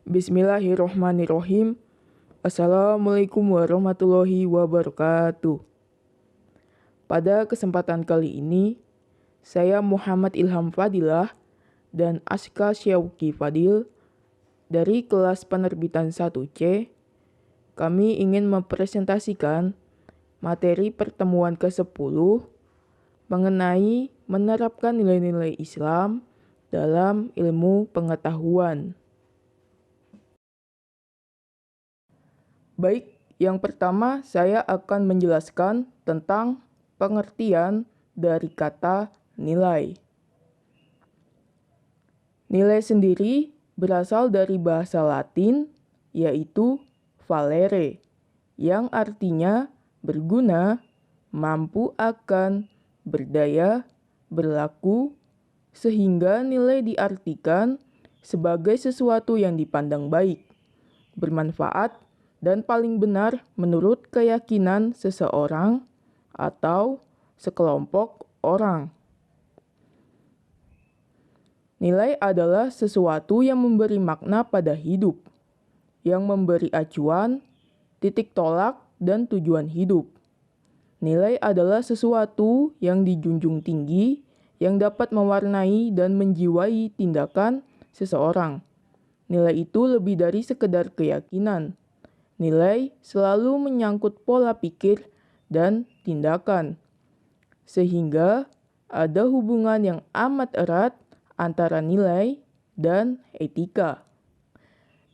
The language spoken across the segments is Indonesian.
Bismillahirrohmanirrohim. Assalamualaikum warahmatullahi wabarakatuh. Pada kesempatan kali ini, saya Muhammad Ilham Fadilah dan Aska Syauki Fadil dari kelas penerbitan 1C. Kami ingin mempresentasikan materi pertemuan ke-10 mengenai menerapkan nilai-nilai Islam dalam ilmu pengetahuan. Baik, yang pertama saya akan menjelaskan tentang pengertian dari kata nilai. Nilai sendiri berasal dari bahasa Latin, yaitu valere, yang artinya berguna, mampu akan, berdaya, berlaku, sehingga nilai diartikan sebagai sesuatu yang dipandang baik, bermanfaat, dan paling benar menurut keyakinan seseorang atau sekelompok orang. Nilai adalah sesuatu yang memberi makna pada hidup, yang memberi acuan, titik tolak, dan tujuan hidup. Nilai adalah sesuatu yang dijunjung tinggi, yang dapat mewarnai dan menjiwai tindakan seseorang. Nilai itu lebih dari sekedar keyakinan. Nilai selalu menyangkut pola pikir dan tindakan, sehingga ada hubungan yang amat erat antara nilai dan etika.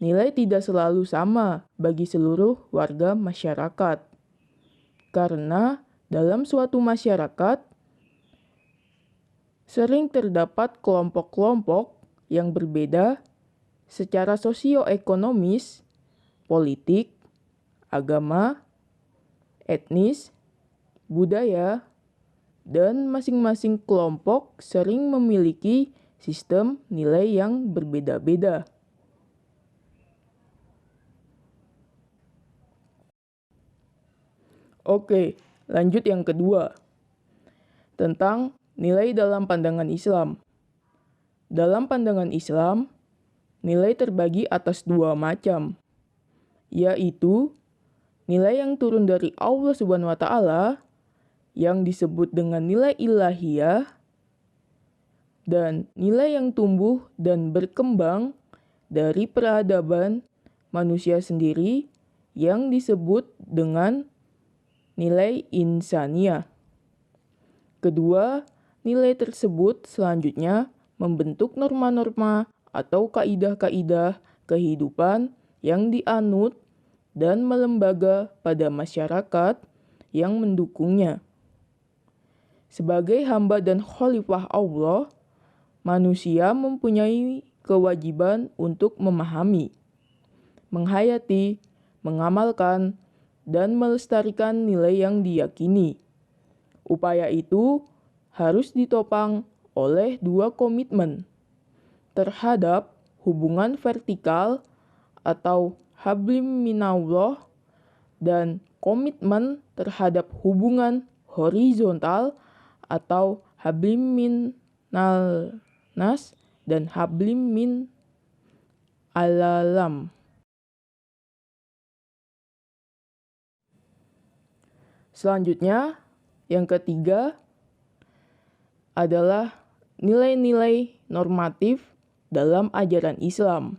Nilai tidak selalu sama bagi seluruh warga masyarakat, karena dalam suatu masyarakat sering terdapat kelompok-kelompok yang berbeda secara sosioekonomis, politik, agama, etnis, budaya, dan masing-masing kelompok sering memiliki sistem nilai yang berbeda-beda. Oke, lanjut yang kedua. Tentang nilai dalam pandangan Islam. Dalam pandangan Islam, nilai terbagi atas dua macam, yaitu nilai yang turun dari Allah Subhanahu wa Ta'ala yang disebut dengan nilai ilahiyah, dan nilai yang tumbuh dan berkembang dari peradaban manusia sendiri yang disebut dengan nilai insaniyah. Kedua, nilai tersebut selanjutnya membentuk norma-norma atau kaidah-kaidah kehidupan yang dianut dan melembaga pada masyarakat yang mendukungnya. Sebagai hamba dan khalifah Allah, manusia mempunyai kewajiban untuk memahami, menghayati, mengamalkan, dan melestarikan nilai yang diyakini. Upaya itu harus ditopang oleh dua komitmen terhadap hubungan vertikal atau hablim minallah dan komitmen terhadap hubungan horizontal atau hablim minal nas dan hablim min alalam. Selanjutnya, yang ketiga adalah nilai-nilai normatif dalam ajaran Islam.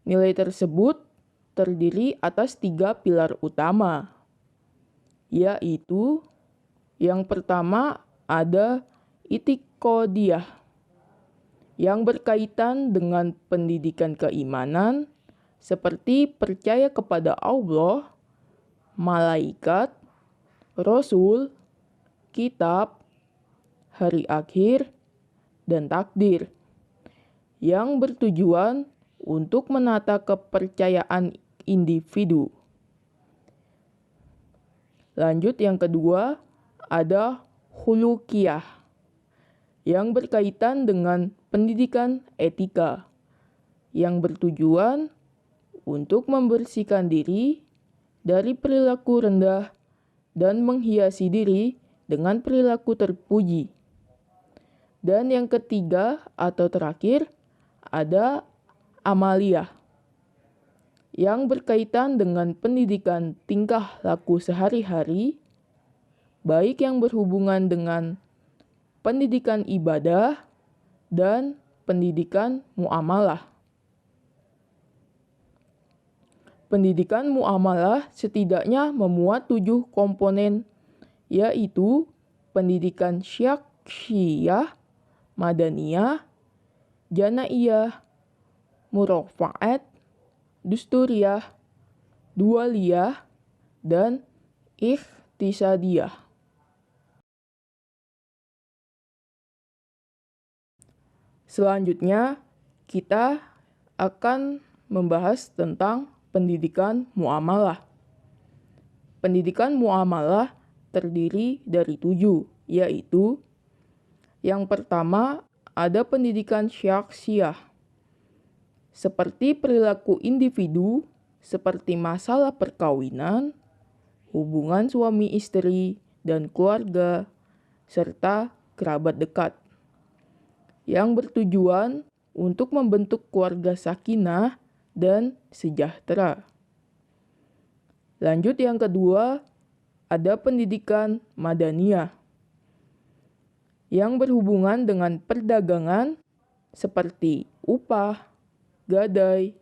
Nilai tersebut terdiri atas 3 pilar utama, yaitu yang pertama ada itikadiyah, yang berkaitan dengan pendidikan keimanan seperti percaya kepada Allah, malaikat, Rasul, kitab, hari akhir, dan takdir, yang bertujuan untuk menata kepercayaan individu. Lanjut yang kedua, ada khulukiyah, yang berkaitan dengan pendidikan etika, yang bertujuan untuk membersihkan diri dari perilaku rendah dan menghiasi diri dengan perilaku terpuji. Dan yang ketiga atau terakhir ada amaliyah, yang berkaitan dengan pendidikan tingkah laku sehari-hari, baik yang berhubungan dengan pendidikan ibadah dan pendidikan muamalah. Pendidikan muamalah setidaknya memuat 7 komponen, yaitu pendidikan syakhsiyah, madaniyah, janaiyah, murafa'at, dusturiyah, dualiyah, dan ikhtisadiyah. Selanjutnya, kita akan membahas tentang pendidikan muamalah. Pendidikan muamalah terdiri dari 7, yaitu yang pertama ada pendidikan syakhsiyah, seperti perilaku individu, seperti masalah perkawinan, hubungan suami istri dan keluarga, serta kerabat dekat, yang bertujuan untuk membentuk keluarga sakinah dan sejahtera. Lanjut yang kedua, ada pendidikan madaniyah, yang berhubungan dengan perdagangan seperti upah, gadai,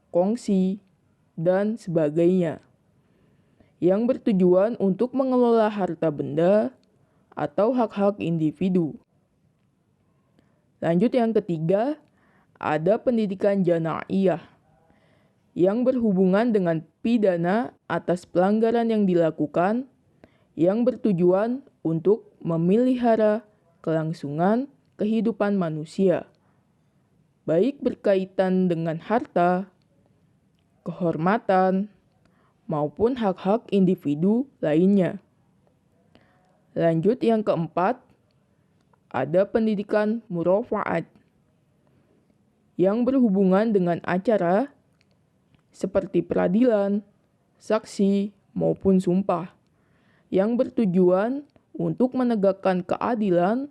kongsi, dan sebagainya, yang bertujuan untuk mengelola harta benda atau hak-hak individu. Lanjut yang ketiga, ada pendidikan janaiyah, yang berhubungan dengan pidana atas pelanggaran yang dilakukan, yang bertujuan untuk memelihara kelangsungan kehidupan manusia, baik berkaitan dengan harta, kehormatan, maupun hak-hak individu lainnya. Lanjut yang keempat, ada pendidikan murafa'at, yang berhubungan dengan acara seperti peradilan, saksi, maupun sumpah, yang bertujuan untuk menegakkan keadilan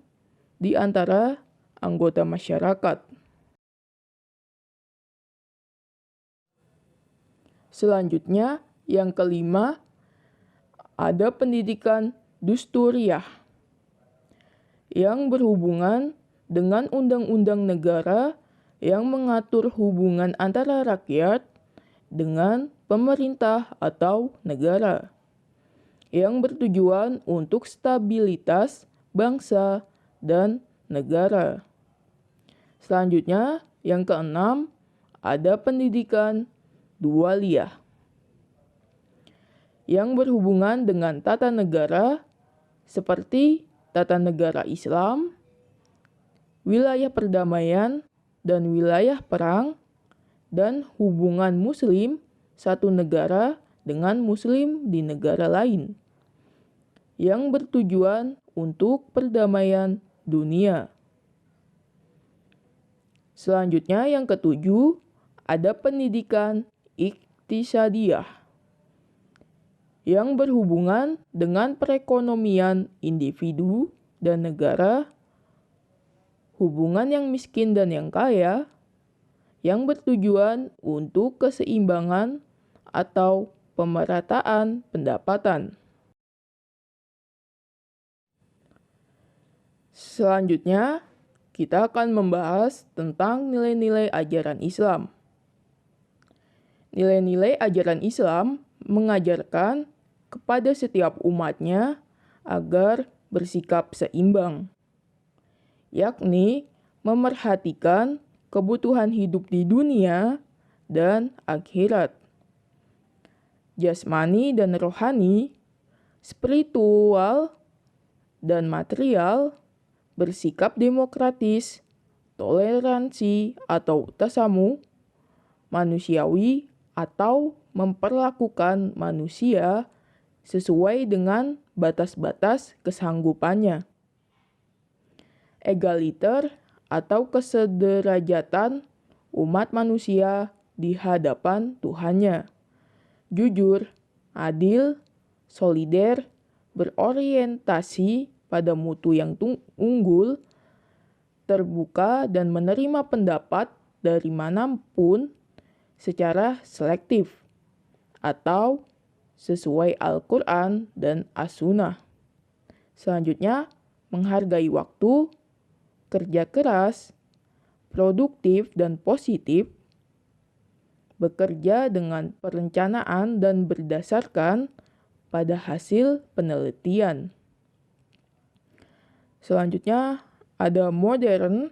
di antara anggota masyarakat. Selanjutnya, yang kelima, ada pendidikan dusturiyah, yang berhubungan dengan undang-undang negara yang mengatur hubungan antara rakyat dengan pemerintah atau negara, yang bertujuan untuk stabilitas bangsa dan negara. Selanjutnya, yang keenam, ada pendidikan dualiyah, yang berhubungan dengan tata negara seperti tata negara Islam, wilayah perdamaian dan wilayah perang, dan hubungan muslim satu negara dengan muslim di negara lain, yang bertujuan untuk perdamaian dunia. Selanjutnya yang ketujuh, ada pendidikan ikhtisadiyah, yang berhubungan dengan perekonomian individu dan negara, hubungan yang miskin dan yang kaya, yang bertujuan untuk keseimbangan atau pemerataan pendapatan. Selanjutnya, kita akan membahas tentang nilai-nilai ajaran Islam. Nilai-nilai ajaran Islam mengajarkan kepada setiap umatnya agar bersikap seimbang, yakni memerhatikan kebutuhan hidup di dunia dan akhirat, jasmani dan rohani, spiritual dan material, bersikap demokratis, toleransi atau tasamu, manusiawi atau memperlakukan manusia sesuai dengan batas-batas kesanggupannya, egaliter atau kesederajatan umat manusia di hadapan Tuhannya, jujur, adil, solider, berorientasi pada mutu yang unggul, terbuka dan menerima pendapat dari manapun, secara selektif atau sesuai Al-Quran dan As-Sunnah. Selanjutnya, menghargai waktu, kerja keras, produktif dan positif, bekerja dengan perencanaan dan berdasarkan pada hasil penelitian. Selanjutnya, ada modern,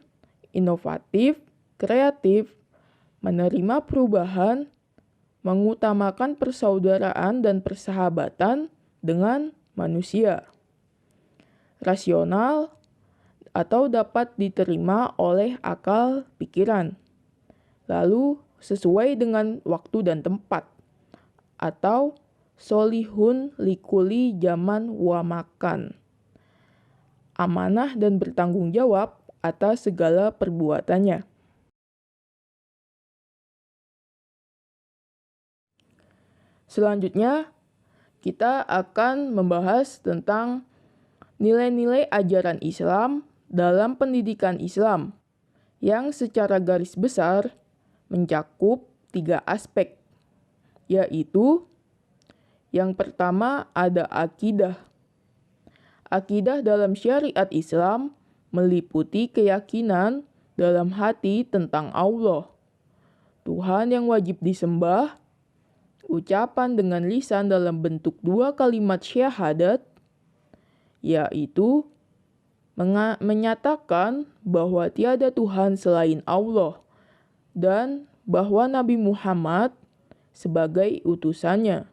inovatif, kreatif, menerima perubahan, mengutamakan persaudaraan dan persahabatan dengan manusia. Rasional atau dapat diterima oleh akal pikiran. Lalu sesuai dengan waktu dan tempat. Atau solihun likuli zaman wa makan. Amanah dan bertanggung jawab atas segala perbuatannya. Selanjutnya, kita akan membahas tentang nilai-nilai ajaran Islam dalam pendidikan Islam yang secara garis besar mencakup 3 aspek, yaitu yang pertama ada akidah. Akidah dalam syariat Islam meliputi keyakinan dalam hati tentang Allah, Tuhan yang wajib disembah, ucapan dengan lisan dalam bentuk 2 kalimat syahadat, yaitu menyatakan bahwa tiada Tuhan selain Allah dan bahwa Nabi Muhammad sebagai utusannya.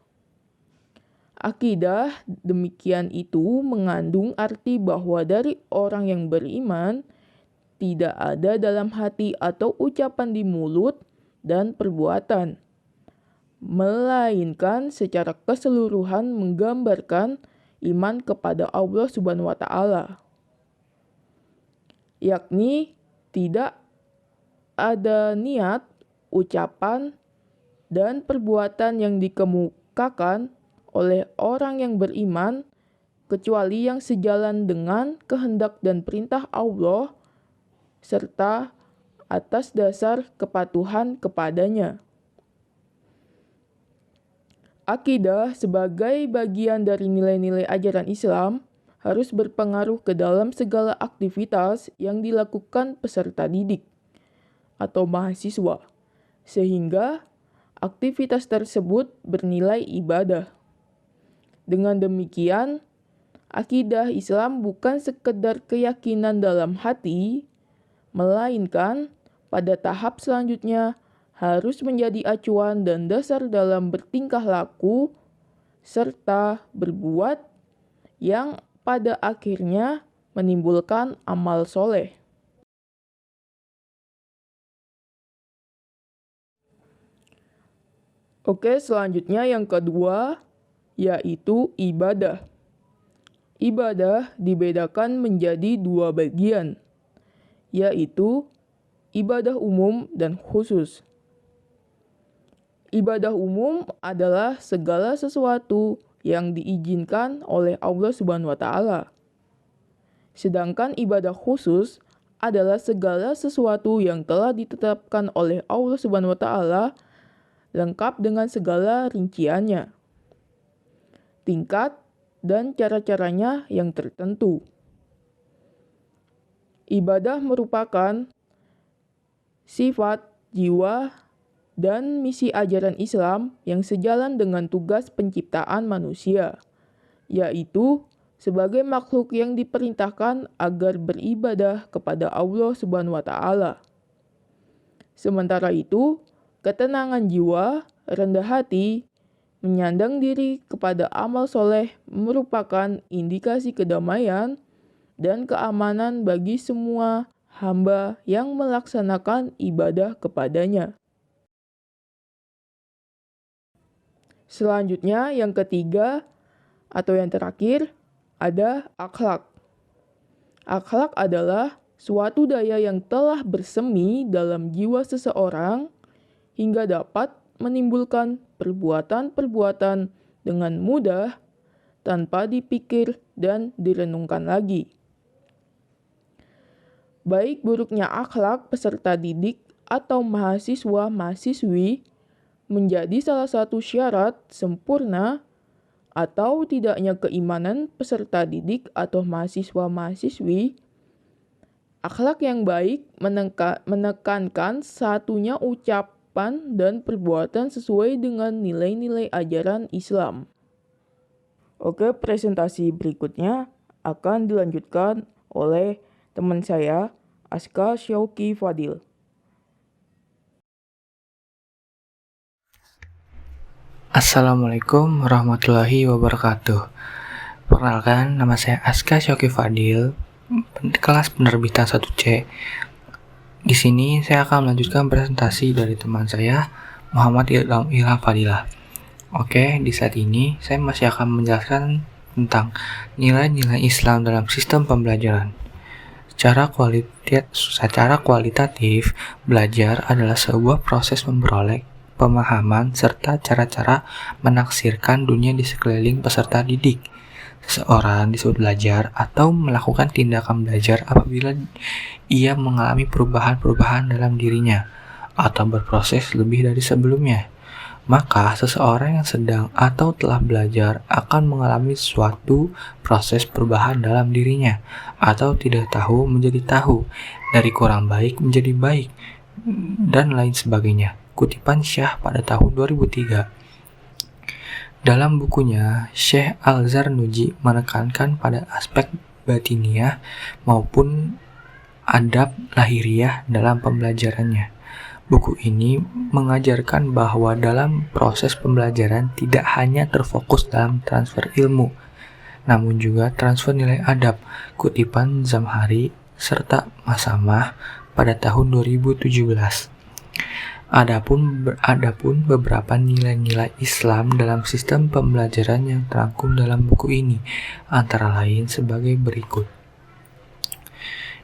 Akidah demikian itu mengandung arti bahwa dari orang yang beriman tidak ada dalam hati atau ucapan di mulut dan perbuatan, melainkan secara keseluruhan menggambarkan iman kepada Allah Subhanahu wa Ta'ala. Yakni tidak ada niat, ucapan, dan perbuatan yang dikemukakan oleh orang yang beriman kecuali yang sejalan dengan kehendak dan perintah Allah serta atas dasar kepatuhan kepadanya. Akidah sebagai bagian dari nilai-nilai ajaran Islam harus berpengaruh ke dalam segala aktivitas yang dilakukan peserta didik atau mahasiswa, sehingga aktivitas tersebut bernilai ibadah. Dengan demikian, akidah Islam bukan sekedar keyakinan dalam hati, melainkan pada tahap selanjutnya harus menjadi acuan dan dasar dalam bertingkah laku serta berbuat yang pada akhirnya menimbulkan amal soleh. Oke, selanjutnya yang kedua yaitu ibadah. Ibadah dibedakan menjadi 2 bagian, yaitu ibadah umum dan khusus. Ibadah umum adalah segala sesuatu yang diizinkan oleh Allah Subhanahu wa Ta'ala. Sedangkan ibadah khusus adalah segala sesuatu yang telah ditetapkan oleh Allah Subhanahu wa Ta'ala lengkap dengan segala rinciannya, tingkat dan cara-caranya yang tertentu. Ibadah merupakan sifat, jiwa, dan misi ajaran Islam yang sejalan dengan tugas penciptaan manusia, yaitu sebagai makhluk yang diperintahkan agar beribadah kepada Allah Subhanahu wa Ta'ala. Sementara itu, ketenangan jiwa, rendah hati, menyandang diri kepada amal soleh merupakan indikasi kedamaian dan keamanan bagi semua hamba yang melaksanakan ibadah kepadanya. Selanjutnya, yang ketiga atau yang terakhir ada akhlak. Akhlak adalah suatu daya yang telah bersemi dalam jiwa seseorang hingga dapat menimbulkan perbuatan-perbuatan dengan mudah tanpa dipikir dan direnungkan lagi. Baik buruknya akhlak peserta didik atau mahasiswa-mahasiswi menjadi salah satu syarat sempurna atau tidaknya keimanan peserta didik atau mahasiswa-mahasiswi. Akhlak yang baik menekankan satunya ucapan dan perbuatan sesuai dengan nilai-nilai ajaran Islam. Oke, presentasi berikutnya akan dilanjutkan oleh teman saya, Aska Syauki Fadil. Assalamualaikum warahmatullahi wabarakatuh. Perkenalkan, nama saya Aska Syauki Fadil, kelas penerbitan 1C. Di sini saya akan melanjutkan presentasi dari teman saya, Muhammad Ilham Fadilah. Oke, di saat ini saya masih akan menjelaskan tentang nilai-nilai Islam dalam sistem pembelajaran. Secara kualitatif, belajar adalah sebuah proses memperoleh pemahaman serta cara-cara menaksirkan dunia di sekeliling peserta didik. Seseorang disebut belajar atau melakukan tindakan belajar apabila ia mengalami perubahan-perubahan dalam dirinya atau berproses lebih dari sebelumnya. Maka seseorang yang sedang atau telah belajar akan mengalami suatu proses perubahan dalam dirinya atau tidak tahu menjadi tahu, dari kurang baik menjadi baik, dan lain sebagainya. Kutipan Syah pada tahun 2003. Dalam bukunya, Syekh Al-Zarnuji menekankan pada aspek batiniah maupun adab lahiriah dalam pembelajarannya. Buku ini mengajarkan bahwa dalam proses pembelajaran tidak hanya terfokus dalam transfer ilmu, namun juga transfer nilai adab. Kutipan Zamhari serta Masamah pada tahun 2017. Adapun beberapa nilai-nilai Islam dalam sistem pembelajaran yang terangkum dalam buku ini, antara lain sebagai berikut.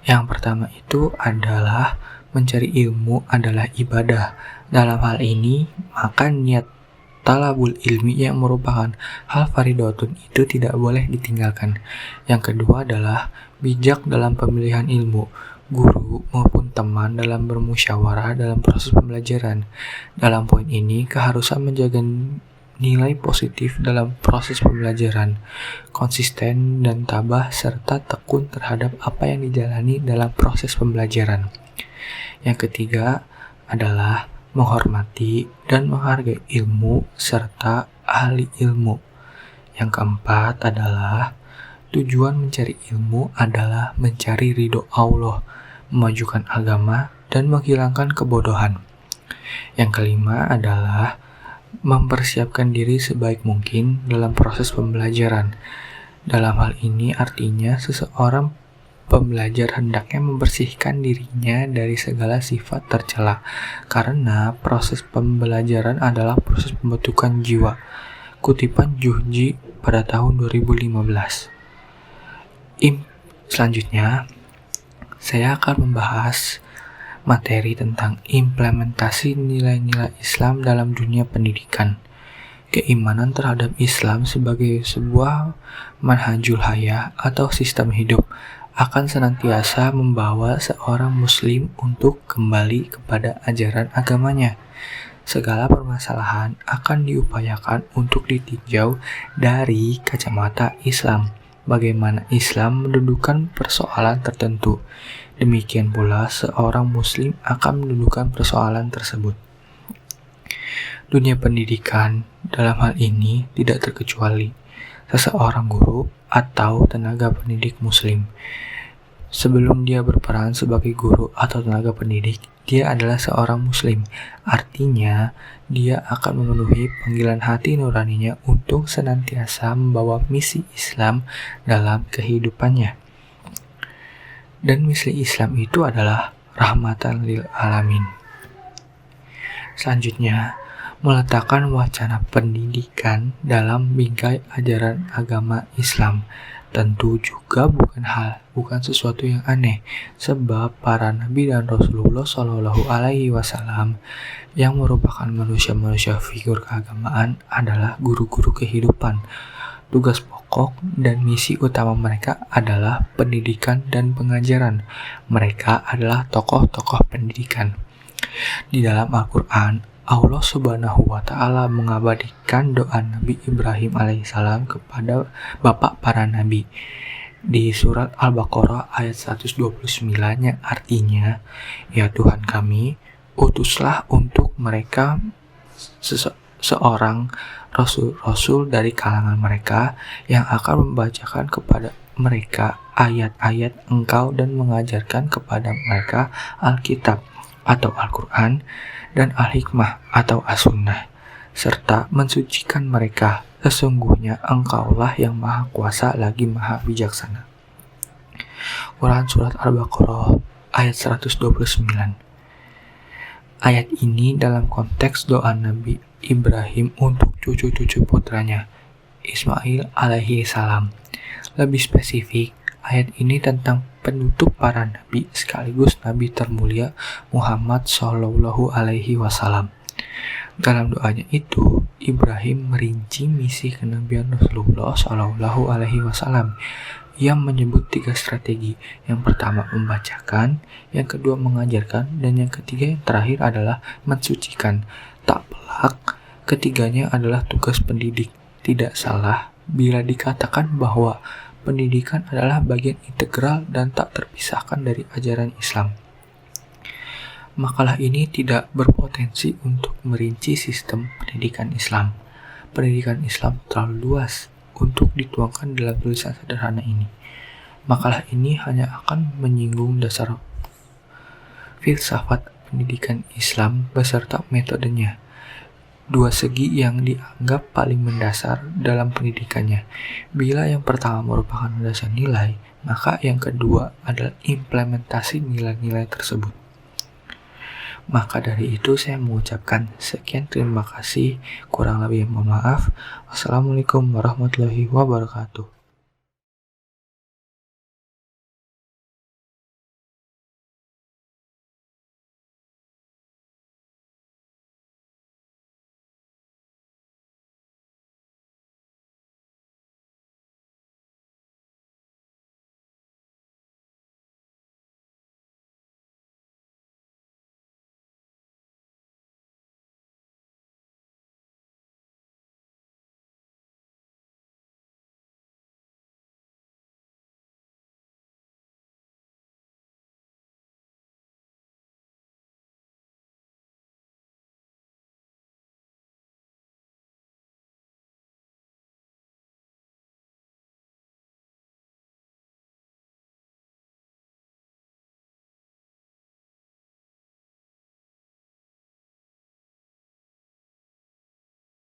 Yang pertama itu adalah mencari ilmu adalah ibadah. Dalam hal ini, maka niat talabul ilmi yang merupakan hal fardhotun itu tidak boleh ditinggalkan. Yang kedua adalah bijak dalam pemilihan ilmu. Guru maupun teman dalam bermusyawarah dalam proses pembelajaran. Dalam poin ini, keharusan menjaga nilai positif dalam proses pembelajaran, konsisten dan tabah serta tekun terhadap apa yang dijalani dalam proses pembelajaran. Yang ketiga adalah menghormati dan menghargai ilmu serta ahli ilmu. Yang keempat adalah tujuan mencari ilmu adalah mencari ridho Allah, memajukan agama, dan menghilangkan kebodohan. Yang kelima adalah mempersiapkan diri sebaik mungkin dalam proses pembelajaran. Dalam hal ini artinya seseorang pembelajar hendaknya membersihkan dirinya dari segala sifat tercela, karena proses pembelajaran adalah proses pembentukan jiwa. Kutipan Juhji pada tahun 2015. Selanjutnya, saya akan membahas materi tentang implementasi nilai-nilai Islam dalam dunia pendidikan. Keimanan terhadap Islam sebagai sebuah manhajul hayah atau sistem hidup akan senantiasa membawa seorang muslim untuk kembali kepada ajaran agamanya. Segala permasalahan akan diupayakan untuk ditinjau dari kacamata Islam. Bagaimana Islam mendudukan persoalan tertentu. Demikian pula seorang muslim akan mendudukan persoalan tersebut. Dunia pendidikan dalam hal ini tidak terkecuali seseorang guru atau tenaga pendidik muslim. Sebelum dia berperan sebagai guru atau tenaga pendidik, dia adalah seorang muslim. Artinya, dia akan memenuhi panggilan hati nuraninya untuk senantiasa membawa misi Islam dalam kehidupannya. Dan misi Islam itu adalah rahmatan lil alamin. Selanjutnya, meletakkan wacana pendidikan dalam bingkai ajaran agama Islam. Tentu juga bukan sesuatu yang aneh, sebab para nabi dan Rasulullah Shallallahu Alaihi Wasallam yang merupakan manusia-manusia figur keagamaan adalah guru-guru kehidupan. Tugas pokok dan misi utama mereka adalah pendidikan dan pengajaran. Mereka adalah tokoh-tokoh pendidikan. Di dalam Al-Quran, Allah Subhanahu wa Ta'ala mengabadikan doa Nabi Ibrahim alaihissalam kepada bapak para nabi di surat Al-Baqarah ayat 129 yang artinya, "Ya Tuhan kami, utuslah untuk mereka seorang rasul-rasul dari kalangan mereka yang akan membacakan kepada mereka ayat-ayat Engkau dan mengajarkan kepada mereka Alkitab atau Al-Quran dan Al-Hikmah atau As-Sunnah, serta mensucikan mereka. Sesungguhnya Engkaulah yang Maha Kuasa lagi Maha Bijaksana." Quran Surat Al-Baqarah ayat 129. Ayat ini dalam konteks doa Nabi Ibrahim untuk cucu-cucu putranya, Ismail alaihi salam. Lebih spesifik, ayat ini tentang penutup para nabi sekaligus Nabi termulia Muhammad Shallallahu Alaihi Wasallam. Dalam doanya itu, Ibrahim merinci misi kenabian Rasulullah Shallallahu Alaihi Wasallam. Ia menyebut 3 strategi. Yang pertama membacakan, yang kedua mengajarkan, dan yang ketiga yang terakhir adalah mensucikan. Tak pelak, ketiganya adalah tugas pendidik. Tidak salah bila dikatakan bahwa pendidikan adalah bagian integral dan tak terpisahkan dari ajaran Islam. Makalah ini tidak berpotensi untuk merinci sistem pendidikan Islam. Pendidikan Islam terlalu luas untuk dituangkan dalam tulisan sederhana ini. Makalah ini hanya akan menyinggung dasar filsafat pendidikan Islam beserta metodenya, 2 segi yang dianggap paling mendasar dalam pendidikannya. Bila yang pertama merupakan dasar nilai, maka yang kedua adalah implementasi nilai-nilai tersebut. Maka dari itu saya mengucapkan sekian, terima kasih, kurang lebih mohon maaf. Wassalamualaikum warahmatullahi wabarakatuh.